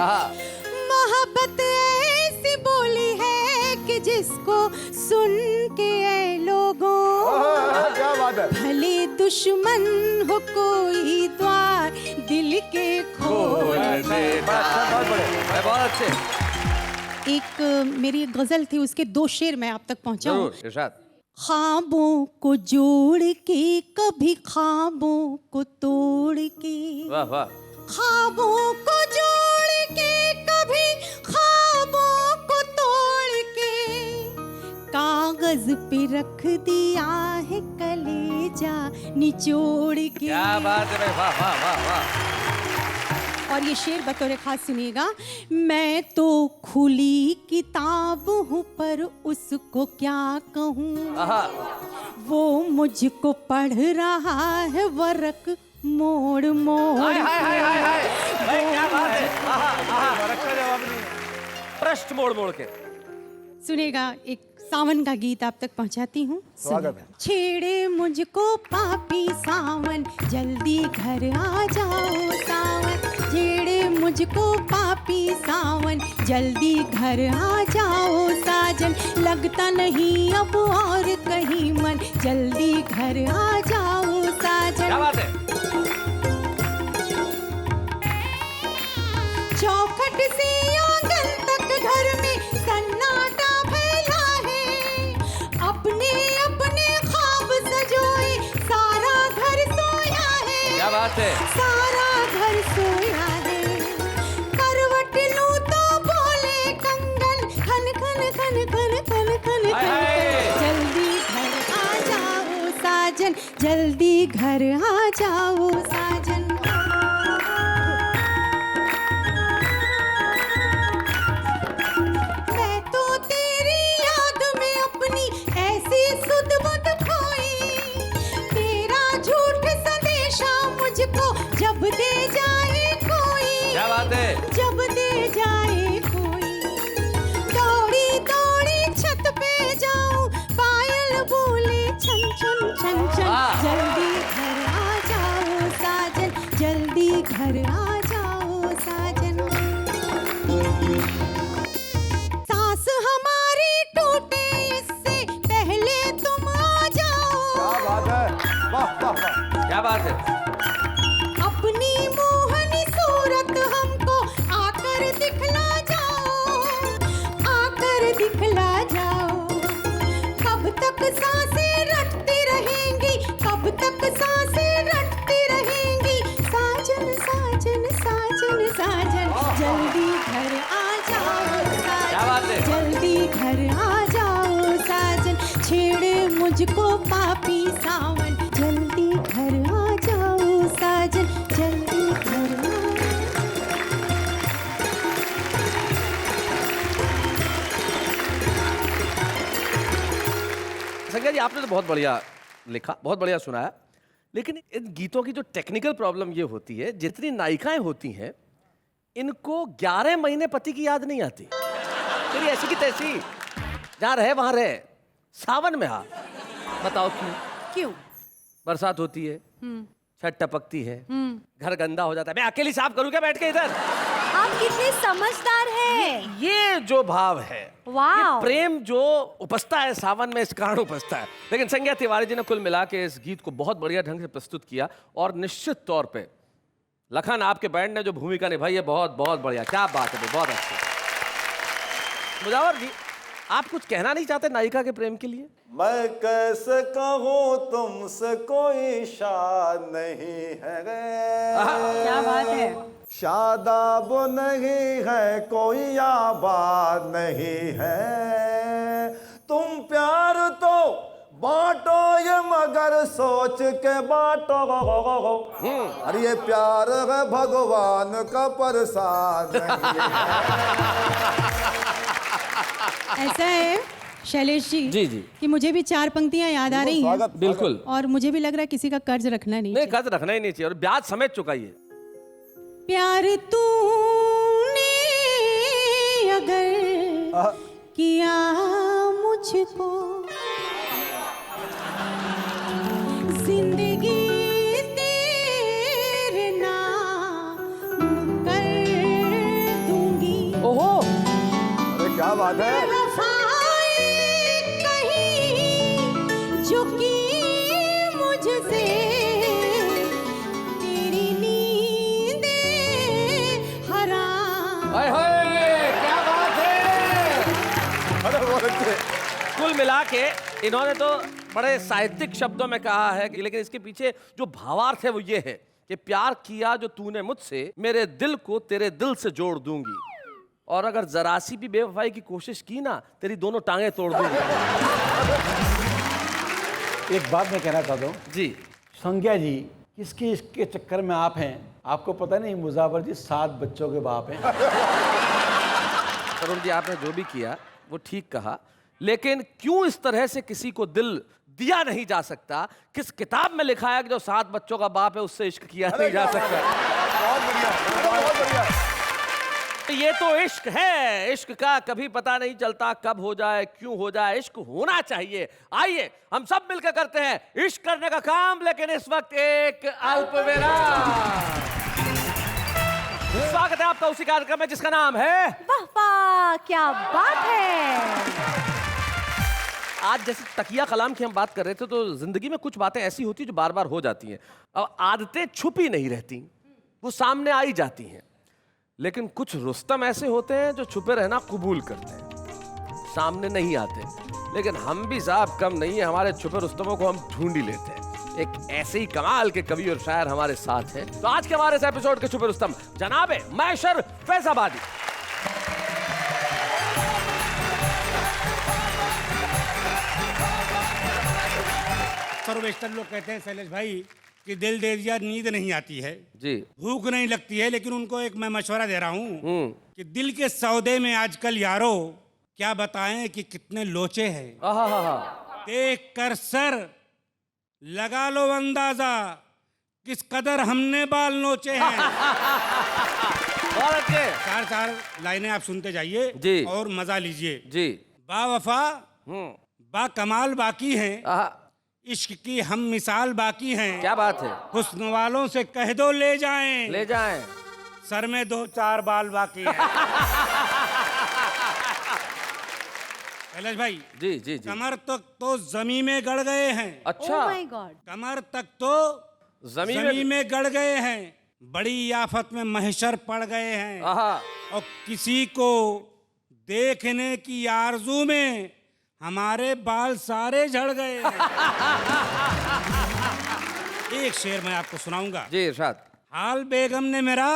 Speaker 2: मोहब्बत ऐसी बोली है कि जिसको सुन के ऐ लोगों,
Speaker 3: क्या बात है।
Speaker 2: भले दुश्मन हो कोई द्वार दिल के खोल देता है।
Speaker 1: बहुत अच्छे।
Speaker 2: एक मेरी एक गजल थी, उसके 2 शेर मैं आप तक पहुंचाऊं।
Speaker 1: जरूर इरशाद।
Speaker 2: ख्वाबों को जोड़ के कभी ख्वाबों को तोड़ के,
Speaker 1: वाह वाह।
Speaker 2: ख्वाबों को जोड़ के कभी ख्वाबों को तोड़ के, कागज पे रख दिया है कलेजा निचोड़ के।
Speaker 1: क्या बात है भाई, वाह वाह वाह वाह।
Speaker 2: और ये शेर बतौर खास सुनिएगा। मैं तो खुली किताब हूँ पर उसको क्या कहूँ,
Speaker 1: आहा,
Speaker 2: वो मुझको पढ़ रहा है वरक मोड़ मोड़।
Speaker 1: हाय हाय हाय हाय हाय, भाई क्या बात है। आहा आहा, रखा जवाब नहीं। पृष्ठ मोड़ मोड़ के
Speaker 2: सुनेगा। एक सावन का गीत आप तक पहुंचाती हूँ।
Speaker 3: स्वागत है।
Speaker 2: छेड़े मुझको पापी सावन जल्दी घर आ जाओ सावन, छेड़े मुझको पापी सावन जल्दी घर आ जाओ साजन, लगता नहीं अब और कहीं मन जल्दी घर आ जाओ साजन।
Speaker 1: क्या बात है।
Speaker 2: चौखट से आंगन तक घर में सन्नाटा फैला है, अपने अपने ख्वाब सजोए सारा घर सोया है।
Speaker 1: क्या बात है।
Speaker 2: सारा घर सोया है, करवट लूं तो बोले कंगन खन खन खन खन खन खन
Speaker 1: हाय हाय।
Speaker 2: जल्दी घर आ जाओ साजन, जल्दी घर आ जाओ साजन। मैं तो तेरी याद में अपनी ऐसी सुध बुध खोई, तेरा झूठ संदेशा मुझको जब दे जाए कोई।
Speaker 1: क्या बात है।
Speaker 2: जब दे जाए कोई, दौड़ी दौड़ी छत पे जाऊं, पायल बोले छन छन छन छन,
Speaker 1: वाह।
Speaker 2: जल्दी घर आ जाओ साजन, जल्दी घर आ जाओ साजन। सांस हमारी टूटे इससे पहले तुम आ जाओ।
Speaker 3: क्या बात है। वाह वाह वाह।
Speaker 1: क्या बात है।
Speaker 2: अपनी मोहनी सूरत हमको आकर दिखला जाओ, आकर दिखला जाओ। कब तक सांसें रटती रहेंगी, कब तक सांसें रटती रहेंगी, साजन साजन साजन साजन, जल्दी घर आ जाओ
Speaker 1: क्या बात है।
Speaker 2: साजन, जल्दी घर आ जाओ साजन, छेड़े मुझको पापी सावन जल्दी घर आ जाओ साजन, जल्दी घर आ।
Speaker 1: संज्ञा जी, आपने तो बहुत बढ़िया लिखा, बहुत बढ़िया सुनाया, लेकिन इन गीतों की जो टेक्निकल प्रॉब्लम ये होती है, जितनी नायिकाएं होती हैं इनको 11 महीने पति की याद नहीं आती। तेरी ऐसी की तैसी, जहाँ रहे वहां रहे, सावन में हाँ। बताओ क्यों।
Speaker 2: क्यों?
Speaker 1: बरसात होती है, छत टपकती है, घर गंदा हो जाता है, मैं अकेली साफ करूँ क्या बैठ के इधर।
Speaker 2: आप कितने समझदार हैं।
Speaker 1: ये जो भाव है,
Speaker 2: वाह।
Speaker 1: ये प्रेम जो उपजता है सावन में, इस कारण उपजता है। लेकिन संज्ञा तिवारी जी ने कुल मिला के इस गीत को बहुत बढ़िया ढंग से प्रस्तुत किया और निश्चित तौर पे लखन, आपके बैंड ने जो भूमिका निभाई है बहुत बहुत बढ़िया, क्या बात है भाई, बहुत अच्छी। मुजावर जी, आप कुछ कहना नहीं चाहते नायिका के प्रेम के लिए?
Speaker 3: मैं कैसे कहूँ तुमसे कोई शाद नहीं है
Speaker 2: क्या बात है।
Speaker 3: शादाब नहीं है कोई आबाद नहीं है, तुम प्यार तो बांटो ये मगर सोच के बांटो, अरे ये प्यार है भगवान का प्रसाद नहीं है।
Speaker 2: ऐसा है शैलेश जी,
Speaker 1: जी
Speaker 2: कि मुझे भी 4 पंक्तियां याद आ रही हैं
Speaker 1: बिल्कुल।
Speaker 2: और मुझे भी लग रहा है किसी का कर्ज रखना नहीं
Speaker 1: नहीं,
Speaker 2: चाहिए।
Speaker 1: कर्ज रखना ही नहीं चाहिए और ब्याज समेत चुकाइए।
Speaker 2: प्यार तूने अगर किया मुझको, जिंदगी तेरे नाम कर दूंगी।
Speaker 1: ओहो,
Speaker 3: अरे क्या बात है।
Speaker 2: वफाएं कहीं जो की मुझसे, तेरी नींदें हराम।
Speaker 1: हाय हाय, क्या बात है।
Speaker 3: अरे बहुत अच्छे।
Speaker 1: कुल मिला के इन्होंने तो बड़े साहित्यिक शब्दों में कहा है कि, लेकिन इसके पीछे जो भावार्थ है वो ये है कि प्यार किया जो तूने मुझसे, मेरे दिल को तेरे दिल से जोड़ दूंगी, और अगर जरा सी भी बेवफाई की कोशिश की ना, तेरी दोनों टांगे तोड़ दूंगी।
Speaker 4: एक बात मैं कहना चाहता हूँ
Speaker 1: जी,
Speaker 4: संज्ञा जी, किसके इसके चक्कर में आप हैं? आपको पता नहीं मुजावर जी 7 बच्चों के बाप हैं।
Speaker 1: तरुण जी, आपने जो भी किया वो ठीक कहा, लेकिन क्यों इस तरह से किसी को दिल दिया नहीं जा सकता? किस किताब में लिखा है कि जो 7 बच्चों का बाप है उससे इश्क किया नहीं जा सकता?
Speaker 3: बहुत बढ़िया, बहुत बढ़िया।
Speaker 1: ये तो इश्क है। इश्क का कभी पता नहीं चलता कब हो जाए, क्यों हो जाए। इश्क होना चाहिए। आइए हम सब मिलकर करते हैं इश्क करने का काम, लेकिन इस वक्त एक अल्प विराम। स्वागत है आपका उसी कार्यक्रम में जिसका नाम है
Speaker 7: वाह वाह, क्या बात है।
Speaker 1: आज जैसे तकिया कलाम की हम बात कर रहे थे, तो जिंदगी में कुछ बातें ऐसी होती हैं जो बार बार हो जाती हैं। अब आदतें छुपी नहीं रहती, वो सामने आई जाती हैं। लेकिन कुछ रुस्तम ऐसे होते हैं जो छुपे रहना कबूल करते हैं, सामने नहीं आते। लेकिन हम भी साहब कम नहीं है, हमारे छुपे रुस्तमों को हम ढूंढ ही लेते हैं। एक ऐसे ही कमाल के कवि और शायर हमारे साथ हैं। तो आज के हमारे इस एपिसोड के छुपे रुस्तम जनाबे मैशर फैजाबादी।
Speaker 5: सर्वेस्टर लोग कहते हैं शैलेश भाई कि दिल दे दिया नींद नहीं आती है,
Speaker 1: जी,
Speaker 5: भूख नहीं लगती है, लेकिन उनको एक मैं मशवरा दे रहा हूँ कि दिल के सौदे में आजकल यारो क्या बताएं कि कितने लोचे हैं।
Speaker 1: आहा,
Speaker 5: देख कर सर लगा लो अंदाजा किस कदर हमने बाल नोचे हैं।
Speaker 1: बहुत अच्छे।
Speaker 5: 4 लाइनें आप सुनते जाइए
Speaker 1: जी।
Speaker 5: और मजा लीजिए।
Speaker 1: जी,
Speaker 5: बा वफा बा कमाल बाकी हैं,
Speaker 1: आहा,
Speaker 5: इश्क की हम मिसाल बाकी हैं।
Speaker 1: क्या बात है।
Speaker 5: हुस्न वालों से कह दो ले जाएं,
Speaker 1: ले जाएं।
Speaker 5: सर में 2-4 बाल बाकी हैं। कैलाश भाई,
Speaker 1: जी जी जी।
Speaker 5: कमर तक तो जमीन में गड़ गए हैं।
Speaker 1: अच्छा,
Speaker 7: ओह माय गॉड।
Speaker 5: कमर तक तो
Speaker 1: जमीन
Speaker 5: जमीन में गड़ गए हैं, बड़ी आफत में महशर पड़ गए हैं।
Speaker 1: आहा,
Speaker 5: और किसी को देखने की आरजू में हमारे बाल सारे झड़ गए हैं। एक शेर मैं आपको सुनाऊंगा।
Speaker 1: जी इरशाद।
Speaker 5: हाल बेगम ने मेरा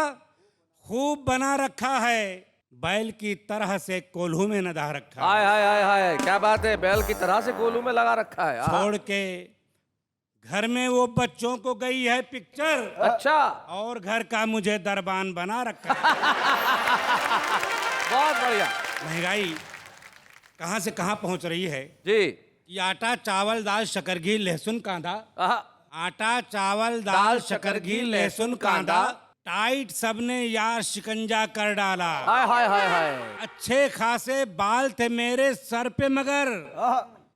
Speaker 5: खूब बना रखा है, बैल की तरह से कोल्हू में नदा रखा है।
Speaker 1: हाय हाय हाय हाय, क्या बात है। बैल की तरह से कोलू में लगा रखा है। आहा।
Speaker 5: छोड़ के घर में वो बच्चों को गई है पिक्चर,
Speaker 1: अच्छा,
Speaker 5: और घर का मुझे दरबान बना रखा है।
Speaker 1: बहुत बढ़िया।
Speaker 5: महंगाई कहाँ से कहाँ पहुंच रही है।
Speaker 1: जी,
Speaker 5: ये आटा चावल दाल शक्कर घी लहसुन कांदा,
Speaker 1: आहा,
Speaker 5: आटा चावल दाल शक्कर घी लहसुन कांदा, टाइट सबने यार शिकंजा कर डाला।
Speaker 1: हाय हाय हाय हाय।
Speaker 5: अच्छे खासे बाल थे मेरे सर पे, मगर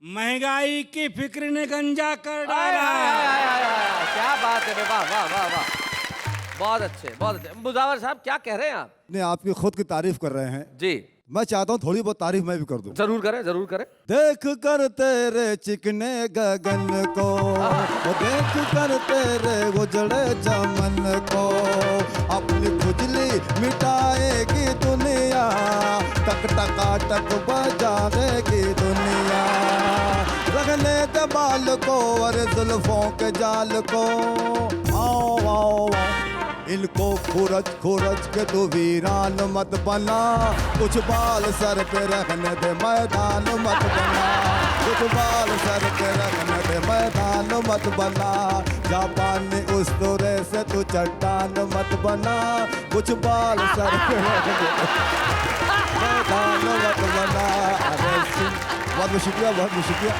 Speaker 5: महंगाई की फिक्र ने गंजा कर
Speaker 1: हाय
Speaker 5: डाला।
Speaker 1: हाय हाय हाय हाय, क्या बात है। वाह वाह वाह वाह, बहुत अच्छे बहुत अच्छे। मुजावर साहब क्या कह रहे हैं आप?
Speaker 3: नहीं, आपकी खुद की तारीफ कर रहे हैं।
Speaker 1: जी,
Speaker 3: मैं चाहता हूँ थोड़ी बहुत तारीफ मैं भी कर दूं।
Speaker 1: जरूर करें, जरूर करें।
Speaker 3: देख कर तेरे चिकने गगन को, वो देख कर तेरे उजड़े चमन को, अपनी खुजली मिटाएगी दुनिया, टक टका टक बजाएगी दुनिया। रगने दे बाल को और जुल्फों के जाल को, आओ आओ आओ, इनको खुरच खुरच के तू वीरान मत बना, कुछ बाल सर पे रखने दे मैदान मत बना, कुछ बाल सर पे रखने दे मैदान मत बना, जापानी उस दूरे से तू चट्टान मत बना, कुछ बाल सर पे रखने दे मैदान मत बना। बहुत शुक्रिया, बहुत शुक्रिया।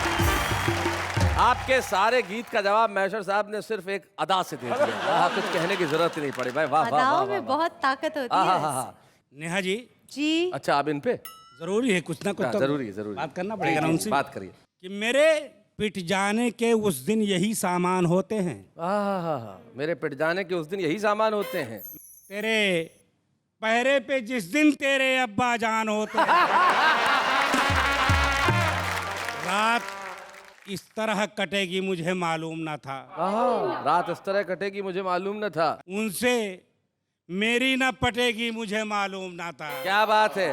Speaker 1: आपके सारे गीत का जवाब मैशर साहब ने सिर्फ एक अदा से दे दिया। कुछ कहने की जरूरत ही नहीं पड़ी भाई। वाह वाह वाह,
Speaker 7: अदाओं में बहुत ताकत होती है।
Speaker 5: नेहा जी
Speaker 7: जी
Speaker 1: अच्छा, अब इन पे
Speaker 5: जरूरी है कुछ ना कुछ तो
Speaker 1: जरूरी है, जरूरी
Speaker 5: बात करना पड़ेगा ना उनसे।
Speaker 1: बात करिए।
Speaker 5: कि मेरे पिट जाने के उस दिन यही सामान होते हैं,
Speaker 1: मेरे पिट जाने के उस दिन यही सामान होते हैं।
Speaker 5: तेरे पहरे पे जिस दिन तेरे अब्बा जान होते हैं, रात इस तरह कटेगी मुझे मालूम न था,
Speaker 1: रात इस तरह कटेगी मुझे मालूम न था,
Speaker 5: उनसे मेरी न पटेगी मुझे मालूम न था।
Speaker 1: क्या बात है।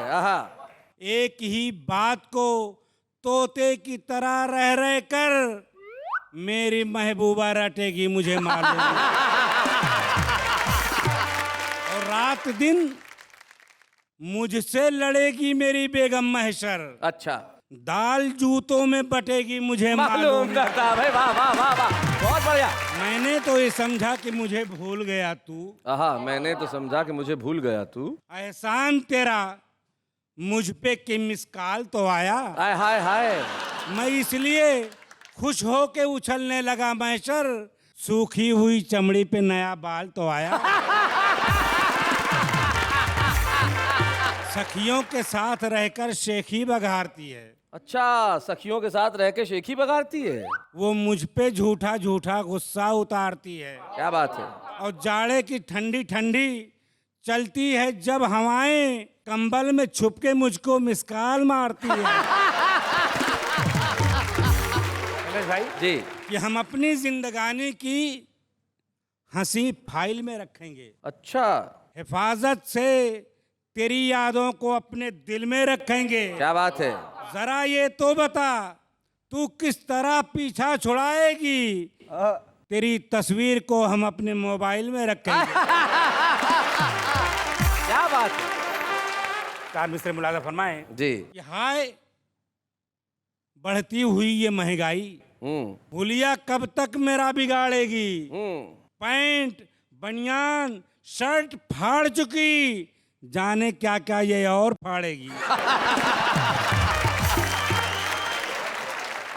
Speaker 5: एक ही बात को तोते की तरह रह रह कर मेरी महबूबा रटेगी मुझे मालूम न था। और रात दिन मुझसे लड़ेगी मेरी बेगम महशर,
Speaker 1: अच्छा,
Speaker 5: दाल जूतों में बटेगी मुझे
Speaker 1: मालूम न था भाई। वाह वाह वाह वाह, बहुत बढ़िया।
Speaker 5: मैंने तो ये समझा कि मुझे भूल गया तू,
Speaker 1: मैंने तो समझा कि मुझे भूल गया तू,
Speaker 5: एहसान तेरा मुझ पे कि मिसकाल तो आया।
Speaker 1: हाय हाय हाय,
Speaker 5: मैं इसलिए खुश हो के उछलने लगा महशर, सूखी हुई चमड़ी पे नया बाल तो आया। सखियों के साथ रहकर शेखी बघारती है।
Speaker 1: अच्छा, सखियों के साथ रह के शेखी बघारती है।
Speaker 5: वो मुझ पे झूठा झूठा गुस्सा उतारती है।
Speaker 1: क्या बात है।
Speaker 5: और जाड़े की ठंडी ठंडी चलती है जब हवाएं, कंबल में छुप के मुझको मिसकाल मारती है। भाई
Speaker 1: जी,
Speaker 5: कि हम अपनी जिंदगानी की हंसी फाइल में रखेंगे,
Speaker 1: अच्छा,
Speaker 5: हिफाजत से तेरी यादों को अपने दिल में रखेंगे।
Speaker 1: क्या बात है।
Speaker 5: जरा ये तो बता तू किस तरह पीछा छुड़ाएगी, तेरी तस्वीर को हम अपने मोबाइल में रखेंगे।
Speaker 1: क्या बात है।
Speaker 5: चार मिस्र मुलाजा फरमाए
Speaker 1: जी।
Speaker 5: कि हाय बढ़ती हुई ये महंगाई, हुलिया कब तक मेरा बिगाड़ेगी, पैंट बनियान शर्ट फाड़ चुकी, जाने क्या क्या ये और फाड़ेगी।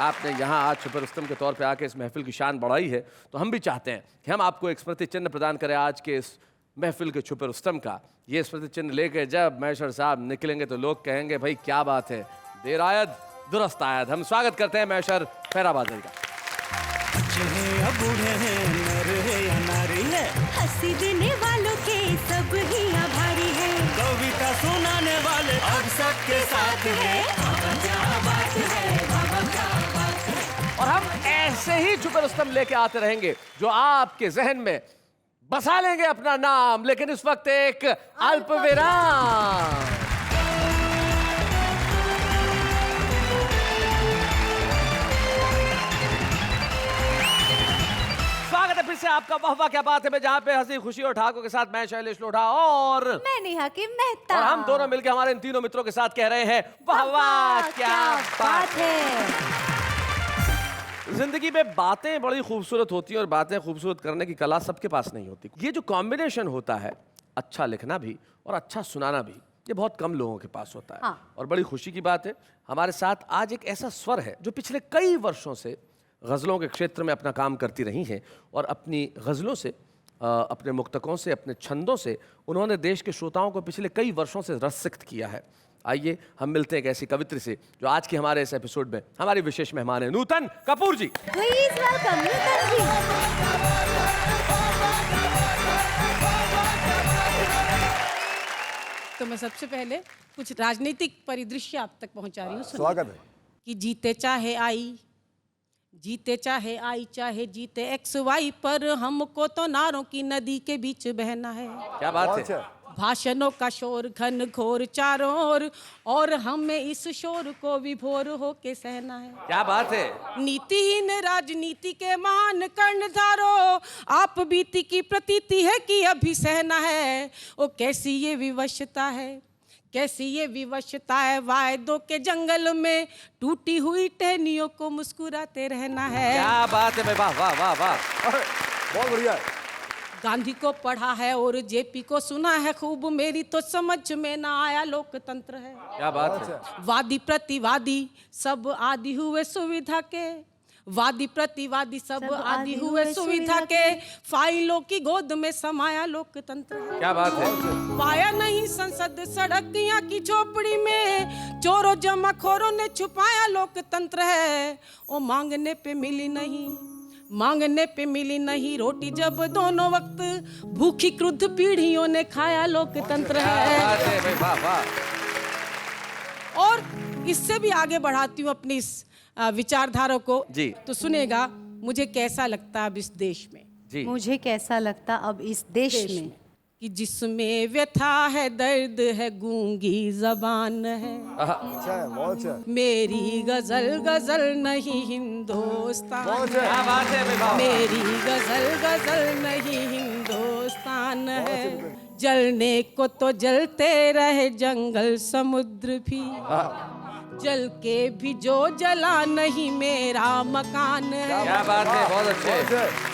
Speaker 1: आपने यहाँ आज छुपे रुस्तम के तौर पे आके इस महफिल की शान बढ़ाई है, तो हम भी चाहते हैं कि हम आपको एक स्मृति चिन्ह प्रदान करें आज के इस महफिल के छुपे रुस्तम का। ये स्मृति चिन्ह लेके जब मैशर साहब निकलेंगे तो लोग कहेंगे भाई क्या बात है, देर आयद दुरुस्त आयद। हम स्वागत करते हैं मैशर फैराबादी का।
Speaker 2: हंसी देने वालों के सब ही आभारी है,
Speaker 8: कविता सुनाने वाले अब सबके साथ है,
Speaker 1: और हम ऐसे ही छुपे रुस्तम लेके आते रहेंगे जो आपके जहन में बसा लेंगे अपना नाम। लेकिन इस वक्त एक अल्प विराम। स्वागत है फिर से आपका वाह वाह क्या बात है में, जहां पे हंसी खुशी और ठाकों के साथ मैं शैलेश लोढ़ा और
Speaker 7: मैं नेहा की मेहता,
Speaker 1: और हम दोनों मिलकर हमारे इन तीनों मित्रों के साथ कह रहे हैं वाह वाह क्या बात
Speaker 7: है।
Speaker 1: जिंदगी में बातें बड़ी खूबसूरत होती हैं और बातें खूबसूरत करने की कला सबके पास नहीं होती। ये जो कॉम्बिनेशन होता है, अच्छा लिखना भी और अच्छा सुनाना भी, ये बहुत कम लोगों के पास होता है।
Speaker 7: हाँ।
Speaker 1: और बड़ी खुशी की बात है, हमारे साथ आज एक ऐसा स्वर है जो पिछले कई वर्षों से गज़लों के क्षेत्र में अपना काम करती रही हैं और अपनी गज़लों से, अपने मुक्तकों से, अपने छंदों से उन्होंने देश के श्रोताओं को पिछले कई वर्षों से रसिक्त किया है। आइए हम मिलते हैं एक ऐसी कवित्री से जो आज की हमारे इस एपिसोड में हमारी विशेष मेहमान है, नूतन कपूर जी।
Speaker 7: प्लीज वेलकम नूतन जी।
Speaker 6: तो मैं सबसे पहले कुछ राजनीतिक परिदृश्य आप तक पहुंचा रही हूँ। सुनिए।
Speaker 3: स्वागत है।
Speaker 6: कि जीते चाहे आई, चाहे जीते XY, पर हमको तो नारों की नदी के बीच बहना है।
Speaker 1: क्या बात है।
Speaker 6: भाषणों का शोर घन घोर चारों ओर, और हमें इस शोर को विभोर होके सहना है।
Speaker 1: क्या बात है।
Speaker 6: नीतिहीन राजनीति के महान कर्णधारो, आप बीती की प्रतीति है कि अभी सहना है। ओ कैसी ये विवशता है, कैसी ये विवशता है, वायदों के जंगल में टूटी हुई टहनियों को मुस्कुराते रहना है।
Speaker 1: क्या बात है भाई, वाह वाह वाह वाह।
Speaker 3: बहुत बढ़िया है।
Speaker 6: गांधी को पढ़ा है और JP को सुना है खूब, मेरी तो समझ में ना आया लोकतंत्र है।
Speaker 1: क्या बात है।
Speaker 6: वादी प्रतिवादी सब आदि हुए सुविधा के, वादी प्रतिवादी सब आदि हुए सुविधा के, फाइलों की गोद में समाया लोकतंत्र है।
Speaker 1: क्या बात है।
Speaker 6: पाया नहीं संसद सड़कियां की झोपड़ी में, चोरों जमाखोरों ने छुपाया लोकतंत्र है। ओ मांगने पे मिली नहीं, मांगने पे मिली नहीं रोटी, जब दोनों वक्त भूखी क्रुद्ध पीढ़ियों ने खाया लोकतंत्र है।
Speaker 1: क्या बात है भाई, वाह वाह।
Speaker 6: और इससे भी आगे बढ़ाती हूँ अपनी इस विचारधारा को
Speaker 1: जी।
Speaker 6: तो सुनेगा, मुझे कैसा लगता अब इस देश में,
Speaker 1: जी।
Speaker 7: मुझे कैसा लगता अब इस देश में,
Speaker 6: कि जिसमें व्यथा है दर्द है गूंगी जबान है।
Speaker 3: अच्छा है, बहुत अच्छा है।
Speaker 6: मेरी गजल गजल नहीं हिंदुस्तान,
Speaker 1: क्या बात है भाई, वाह।
Speaker 6: मेरी गजल गजल नहीं हिंदुस्तान है। जलने को तो जलते रहे जंगल समुद्र भी, जल के भी जो जला नहीं मेरा मकान है।
Speaker 1: क्या बात है, बहुत अच्छे।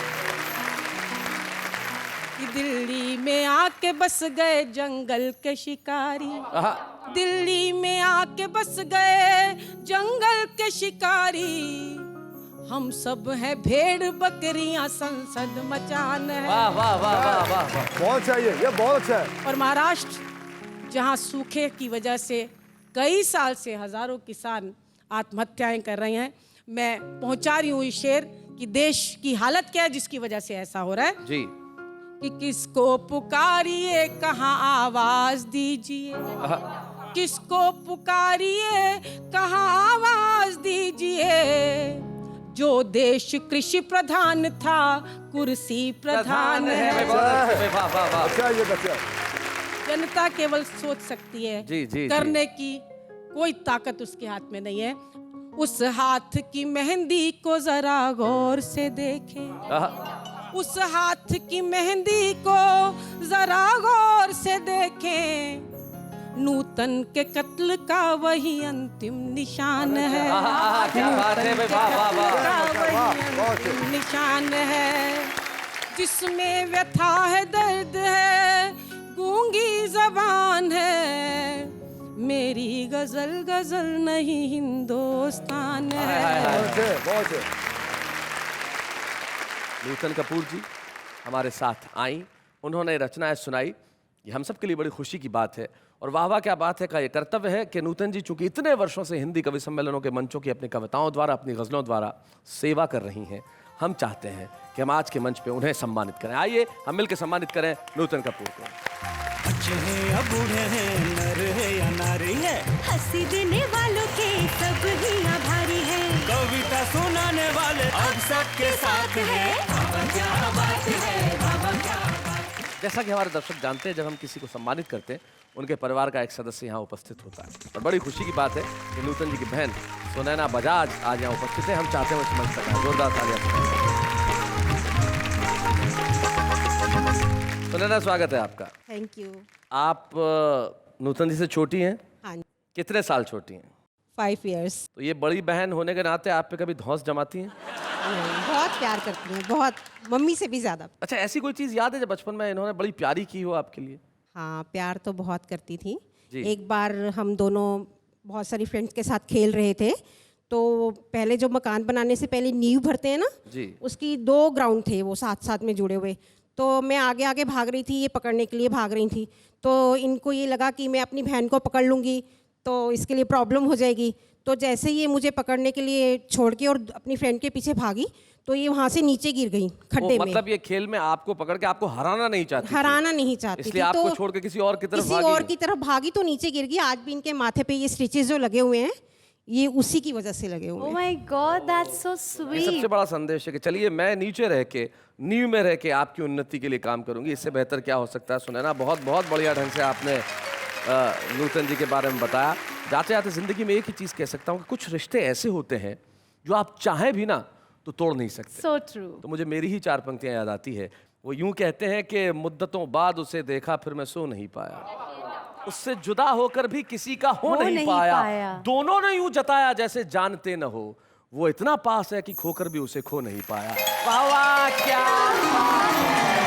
Speaker 6: कि दिल्ली में आके बस गए जंगल के शिकारी, दिल्ली में आके बस गए जंगल के शिकारी, हम सब हैं भेड़ बकरियां संसद मचान है।
Speaker 1: वाह वाह वाह वाह वाह वाह।
Speaker 3: बहुत अच्छा है ये बहुत अच्छा है।
Speaker 6: और महाराष्ट्र जहां सूखे की वजह से कई साल से हजारों किसान आत्महत्याएं कर रहे हैं, मैं पहुंचा रही हूँ इस शेर कि देश की हालत क्या है जिसकी वजह से ऐसा हो रहा है।
Speaker 1: जी।
Speaker 6: कि किसको पुकारिए कहाँ आवाज दीजिए, किसको पुकारिए कहाँ आवाज दीजिए, जो देश कृषि प्रधान था कुर्सी प्रधान है।
Speaker 1: बहुत अच्छे, वाह वाह वाह।
Speaker 3: अच्छा ये अच्छा।
Speaker 6: जनता केवल सोच सकती है,
Speaker 1: जी, जी,
Speaker 6: करने की कोई ताकत उसके हाथ में नहीं है। उस हाथ की मेहंदी को जरा गौर से देखें, उस हाथ की मेहंदी को जरा गौर से देखें, नूतन के कत्ल का वही अंतिम निशान है।
Speaker 1: क्या बात है भाई, वाह वाह वाह।
Speaker 6: अंतिम निशान है, जिसमें व्यथा है दर्द है गूंगी जबान है, मेरी गजल गजल नहीं हिंदुस्तान है।
Speaker 3: बहुत है।
Speaker 1: नूतन कपूर जी हमारे साथ आई, उन्होंने रचनाएं सुनाई, ये हम सब के लिए बड़ी खुशी की बात है। और वाह वाह क्या बात है का ये कर्तव्य है कि नूतन जी चूंकि इतने वर्षों से हिंदी कवि सम्मेलनों के मंचों की अपनी कविताओं द्वारा, अपनी गज़लों द्वारा सेवा कर रही हैं, हम चाहते हैं कि हम आज के मंच पे उन्हें सम्मानित करें। आइए हम मिलकर सम्मानित करें नूतन कपूर को।
Speaker 8: बच्चे हैं या बूढ़े हैं, नर है या नारी है,
Speaker 2: हंसी देने वालों के सब ही आभारी है,
Speaker 8: कविता सुनाने वाले अब सबके साथ है। बाबा क्या बात है, बाबा क्या बात है।
Speaker 1: जैसा कि हमारे दर्शक जानते हैं, जब हम किसी को सम्मानित करते हैं उनके परिवार का एक सदस्य यहाँ उपस्थित होता है, और बड़ी खुशी की बात है कि नूतन जी की बहन सुनैना बजाज आज यहाँ उपस्थित है। हम चाहते हैं उस मंच तक आए, जोरदार तालियां। सुनैना स्वागत है आपका।
Speaker 6: Thank you.
Speaker 1: आप नूतन जी से छोटी हैं?
Speaker 6: हाँ,
Speaker 1: कितने साल छोटी हैं?
Speaker 6: 5 years।
Speaker 1: तो ये बड़ी बहन होने के नाते आप पे कभी धौंस जमाती हैं?
Speaker 6: बहुत प्यार करती हैं, बहुत, मम्मी से भी ज्यादा।
Speaker 1: अच्छा, ऐसी कोई चीज़ याद है जब बचपन में इन्होंने बड़ी प्यारी की हो आपके लिए?
Speaker 6: हाँ, प्यार तो बहुत करती थी।
Speaker 1: जी।
Speaker 6: एक बार हम दोनों बहुत सारी फ्रेंड्स के साथ खेल रहे थे, तो पहले जो मकान बनाने से पहले नींव भरते हैं ना,
Speaker 1: जी।
Speaker 6: उसकी 2 ग्राउंड थे वो साथ साथ में जुड़े हुए। तो मैं आगे आगे भाग रही थी, ये पकड़ने के लिए भाग रही थी, तो इनको ये लगा कि मैं अपनी बहन को पकड़ लूँगी तो इसके लिए प्रॉब्लम हो जाएगी, तो जैसे ये मुझे पकड़ने के लिए छोड़ के और अपनी फ्रेंड के पीछे भागी तो ये वहां से नीचे गिर गई खड्डे में।
Speaker 1: मतलब ये खेल में आपको पकड़ के आपको हराना नहीं चाहती थी।
Speaker 6: हराना नहीं चाहती
Speaker 1: इसलिए
Speaker 6: थी,
Speaker 1: आपको
Speaker 6: तो
Speaker 1: छोड़ के किसी और की तरफ
Speaker 6: किसी
Speaker 1: भागी।
Speaker 6: और की तरफ भागी तो नीचे गिर गई। आज भी इनके माथे पे ये स्टिचेस जो लगे हुए हैं ये उसी की वजह से लगे हुए
Speaker 7: Oh
Speaker 6: हैं।
Speaker 7: my God, that's so
Speaker 1: ये
Speaker 7: sweet.
Speaker 1: सबसे बड़ा संदेश है कि चलिए मैं नीचे रह के नींव में रह के आपकी उन्नति के लिए काम करूंगी। इससे बेहतर क्या हो सकता है। सुनैना, बहुत बहुत बढ़िया ढंग से आपने नूतन जी के बारे में बताया। जाते जाते जिंदगी में एक ही चीज़ कह सकता हूँ कि कुछ रिश्ते ऐसे होते हैं जो आप चाहें भी ना तो तोड़ नहीं सकते।
Speaker 7: So true.
Speaker 1: तो मुझे मेरी ही 4 पंक्तियां याद आती है। वो यूं कहते हैं कि मुद्दतों बाद उसे देखा फिर मैं सो नहीं पाया, उससे जुदा होकर भी किसी का हो नहीं पाया, दोनों ने यूं जताया जैसे जानते न हो, वो इतना पास है कि खोकर भी उसे खो नहीं पाया। वाह वाह, क्या बात है।